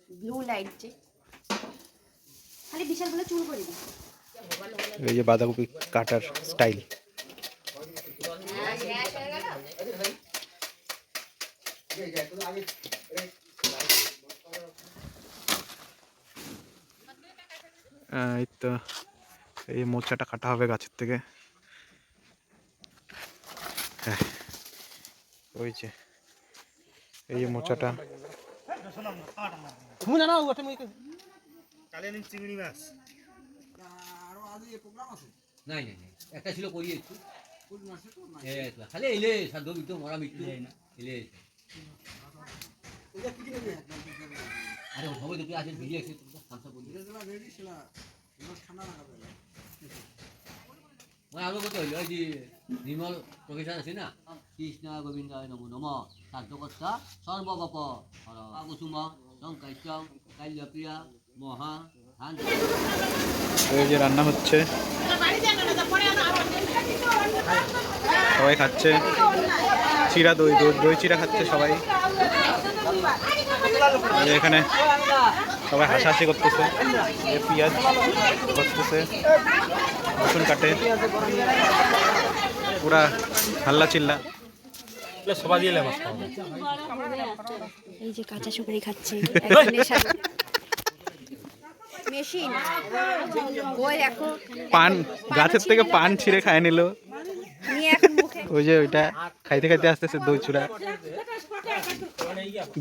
Blue light যে খালি বিশাল বলে চুল করে দিই। এই যে বাঁধাকপি কাটার স্টাইল। এই তো এই মোচাটা কাটা হবে গাছের থেকে। হ্যাঁ ওই যে এই মোচাটা। চিংড়ি মাছ নাই নাই নাই একটা ছিল করিয়েছি খালি এলে সাধ্য মৃত্যু মরা মৃত্যু এলে আরে হবে তো তুই আজ ভিডিও আছে মানে আরো কত হইল ওই যে নির্মল প্রফেসর আছে না কৃষ্ণ গোবিন্দায় নমো নম সাধ্যকর্তা সর্বগপ কুসুম সংকাশ্যম কাল্যপ্রিয়া মহা ধান। এই যে রান্না হচ্ছে, সবাই খাচ্ছে চিরা, দই দই চিরা খাচ্ছে সবাই। এখানে সবাই হাসাহাসি করতেছে, পেঁয়াজ করতেছে, রসুন কাটে, পুরা হাল্লা চিল্লা। এই যে কাঁচা সুপারি খাচ্ছে মেশিন পান গাছের থেকে পান ছিঁড়ে খায় নিল। ওই যে ওইটা খাইতে খাইতে আসতেছে দই চূড়া,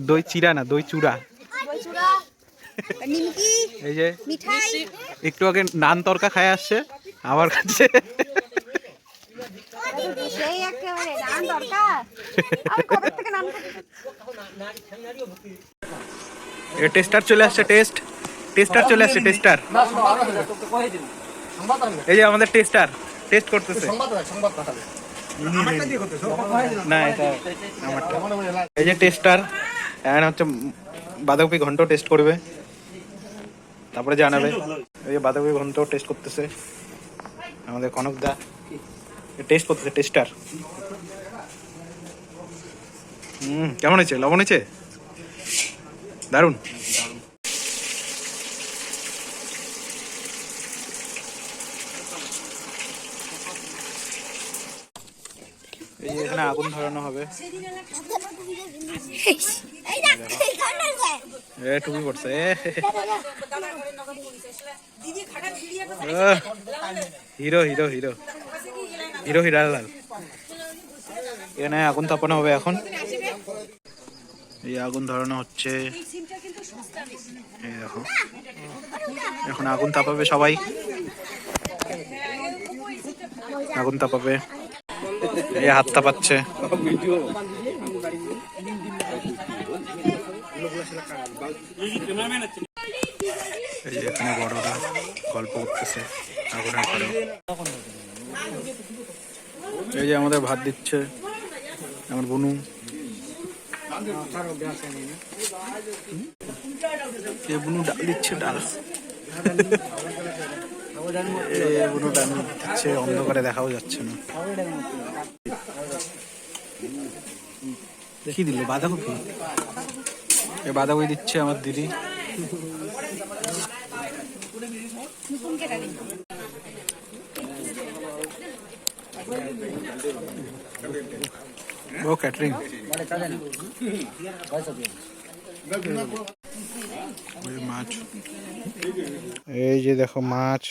দই চিরা না দই চূড়া। এই যে একটু আগে নান তরকা খায় আসছে, আবার খাচ্ছে। টেস্টার চলে আসছে, টেস্টার চলে আসছে, টেস্টার। এই যে আমাদের টেস্টার টেস্ট করতেছে। না এটা আমারটা। এই যে টেস্টার এখন হচ্ছে বাঁধাকপি ঘন্ট টেস্ট করবে, তারপরে জানাবে। এই যে বাঁধাকপি ঘন্ট টেস্ট করতেছে আমাদের কনকদা, টেস্ট করতেছে টেস্টার। কেমন হয়েছে? লবণ হয়েছে? দারুন। এই যে এখানে আগুন ধরানো হবে। টুপি পড়ছে, hero hero hero hero Hiralal. এখানে আগুন তাপানো হবে এখন। এই আগুন ধরানো হচ্ছে, এই দেখো এখন আগুন তাপাবে সবাই, আগুন তাপাবে। এই হাত তাপাচ্ছে। এই যে এখানে বড়রা গল্প করতেছে আগুনের ঘরে। এই যে আমাদের ভাত দিচ্ছে আমার বনু। বুনু ডাল দিচ্ছে, ডাল বুনু ডাল দিচ্ছে, অন্ধকারে দেখাও যাচ্ছে না। কি দিল? বাঁধাকপি। এই বাঁধাকপি দিচ্ছে আমার দিদি। ও ক্যাটারিং। মাছ, এই যে দেখো মাছ।